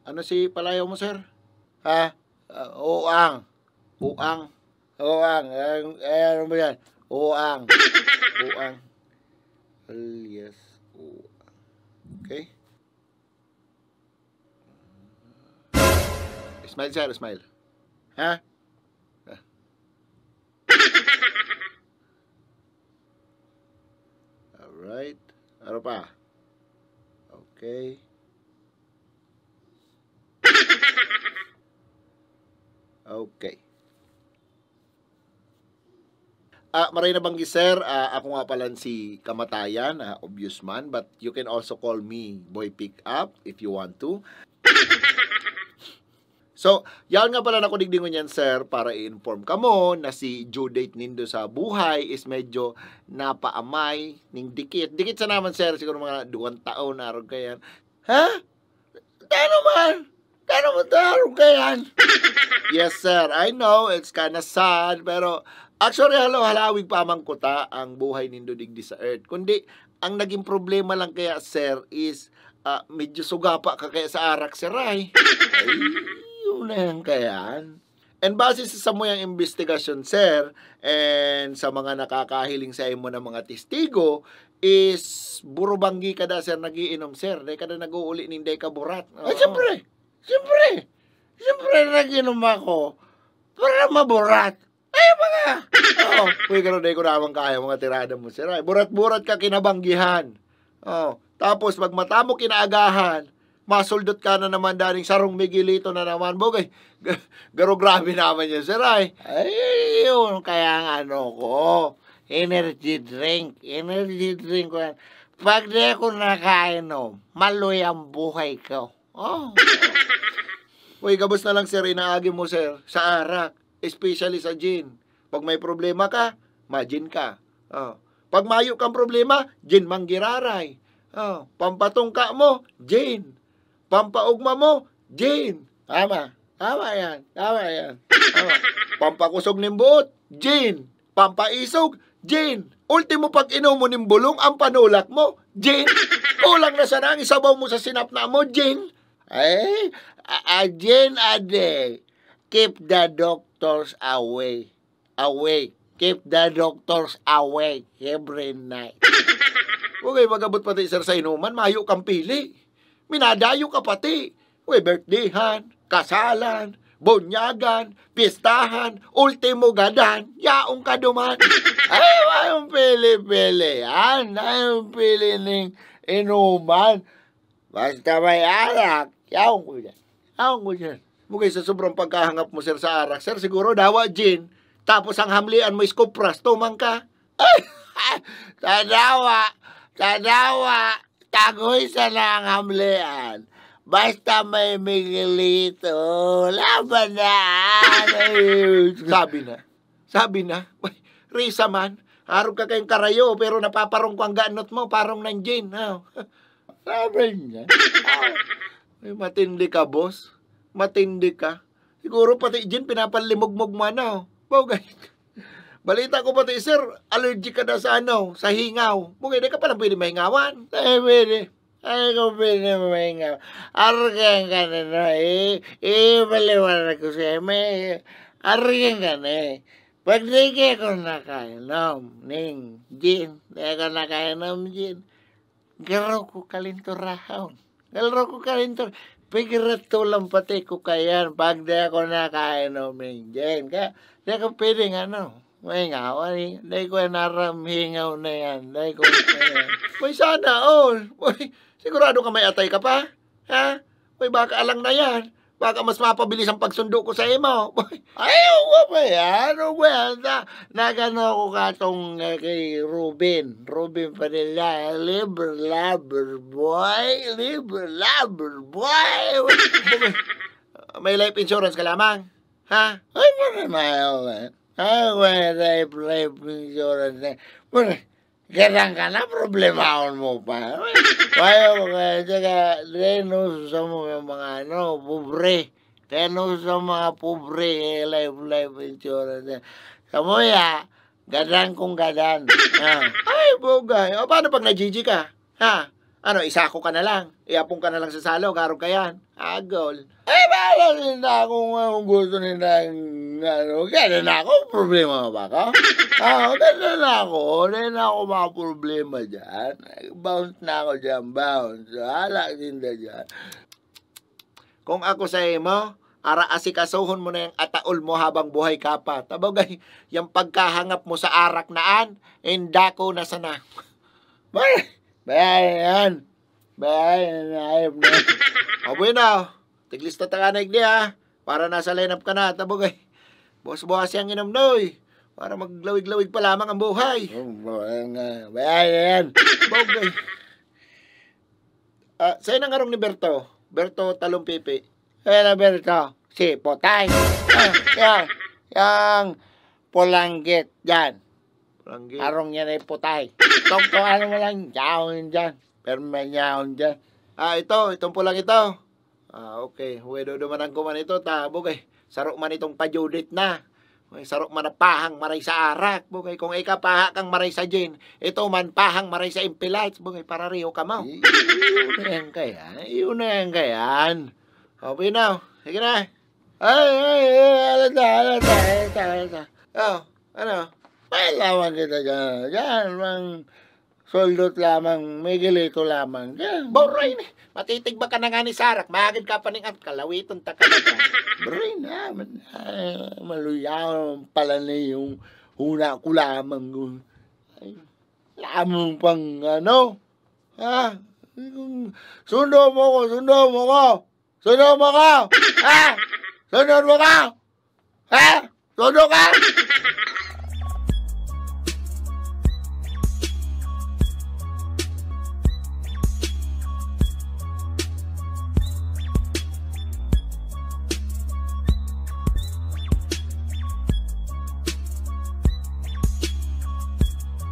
Ano si palayaw mo, sir? Ha? Uang. Uang. Uang. Ano ba yan? Uang. Uang. Alias uang. Okay? Smile, sir. Smile. Ha? Alright. Ano pa? Okay. Okay. Maray na banggi, sir. Ako nga pala si Kamatayan, obvious man, but you can also call me Boy Pick Up if you want to. So, yan nga pala na kudigdingon yan, sir, para i-inform ka mo na si due date nindo sa buhay is medyo napaamay, ning dikit. Dikit sa naman, sir, siguro mga 2 taon na arog kayan. Ha? Tano man? Tano mo tarong kayan? Yes, sir. I know, it's kinda sad, pero actually, halawig pa man kuta ang buhay nindo digdi sa earth. Kundi, ang naging problema lang kaya, sir, is medyo sugapa ka kaya sa arak, sir, ay. Yun na yan kayaan. And base sa samuyang investigasyon, sir, and sa mga nakakahiling sa imo ng mga testigo, is burubanggi ka da, sir, nagiinom, sir. Day ka na nag-uuli ning day ka burat. Siyempre, nagiinom ako para maburat. Ay, mga! Uy, gano'n day ko naman kaya mga tirada mo, sir. Ay, burat-burat ka kinabanggihan. Tapos, pag mata mo kinaagahan, masuldot ka na naman daring sarong migilito na naman. Bugay, garo grabe naman yun, sir. Ay, yun, kaya ang ano ko, energy drink ko yan. Pag di ako nakainom, maluy ang buhay ko. Uy, gabos na lang, sir, inaagi mo, sir, sa arak. Especially sa gin. Pag may problema ka, ma-gin ka. Pag mayo kang problema, gin manggiraray. Pampatungka mo, gin. Pampaugma mo, gin. Tama yan. Pampakusog ng buot, gin. Pampaisog, gin. Ultimo pag inom mo ng bulong, ang panulak mo, gin. Kulang na sana ang isabaw mo sa sinapna mo, gin. Ay, gin a day. Keep the doctors away. Keep the doctors away every night. Okay, magabot pati, sir, sa inuman, mayo kang pili. Minadayo ka pati. Uy, birthdayhan, kasalan, bunyagan, pistahan, ultimo gadan, yaong kaduman. Ay, mayong pili-pili. Ayong pili ng inuman. Basta may arak, yaong ko dyan. Mugay sa sobrang pagkahangap mo, sir, sa arak, sir, siguro dawa gin, tapos ang hamlian mo is kupras, tumang ka. Ay, tadawa, tagoy sa lang hamlian. Basta may migilito, laban na. Sabi na, Risa man, harap ka kayong karayo, pero napaparong ko ang ganot mo, parang ng gin. Sabi niya, matindi ka, boss. Matindi ka. Siguro pati gin, pinapalimog-mog mo na. Bugay. Balita ko pati, sir, allergic ka na sa sa hingaw. Bugay, di ka palang pwede mahingawan. Ay, pwede. Ay, ko pwede mahingaw. Argan ka na baliwanag ko siya. Argan ka na Pag di ka nakainom ng gin, di ka nakainom gin, garo ko kalinturahon. Pigirato lang pati ko kayan pag di ako nakainom ng gin. Kaya di ako pwedeng mahingaw. Di ko naramhingaw na yan. Uy, sana all. Uy, sigurado ka may atay ka pa? Ha? Uy, baka alang na yan. Baka mas mapabilis ang pagsundo ko sa imo. Ayaw ko pa yan. Nagano ako katong kay Ruben Padilla. Liber lover boy. May life insurance ka lamang? Ha? Ay, maramayaw. May life insurance. Ganang ka na, problemahon mo pa. Ayaw ko kaya, tsaka, nuso sa mga, pobre. Kaya nuso sa mga pobre, life insurance. Kamuya, gadan kong gadan. Ay, bugay. Paano pag na-GG ka? Ha? Ano, isako ka na lang. Iapong ka na lang sa salo, karong ka yan. Agol. Ay, bahala nila kung anong gusto nila. Ano, ganun na ako. Problema ba ka? Ganun na ako. Wala na ako mga problema dyan. Bounce na ako dyan, bounce. Halak din na dyan. Kung ako sa mo, ara asikasuhon mo na yung ataol mo habang buhay ka pa. Tabagay, yung pagkahangap mo sa arak naan, indako na sana. Bayan. Ayop na. Aboy na. Tiglista takanay di ha. Para nasa lineup ka na. Tabagay. Bukas-bukas yung inom noy. Para maglawig-lawig pa lamang ang buhay. Bayan. Bagay. Sa'yo nang arong ni Berto? Berto Talumpipi. Na Berto? Si Potay. Yang Pulanggit dyan. Pulanggit. Arong yan ay Potay. Tong ano mo lang, yaon dyan. Pero may yaon dyan. Itong pulang ito. Okay. Huwedo duman ang kuman ito. Bugay. Sarok man itong pajudit na. Sarok man na pahang maray sa arak. Bugay. Kung ikapaha kang maray sa gin, ito man pahang maray sa impilites. Bugay. Para riyo ka mo. Iyon na yan kaya. Iyon na yan kaya. Okay na. Sige na. Alata. Ano? May lawan kita dyan. Diyan, mang soldot lamang, may gilito lamang. Diyan. Boray ni. Matitig ba ka na nga ni Sarak? Magid ka pa ning at kalawiton ta ka na ka. Boray naman. Maluyaw pala na yung una ko lamang. Lamang pang ano? Sundo mo ko. Sunod mo ko. Sunod mo ka! Sundo ka!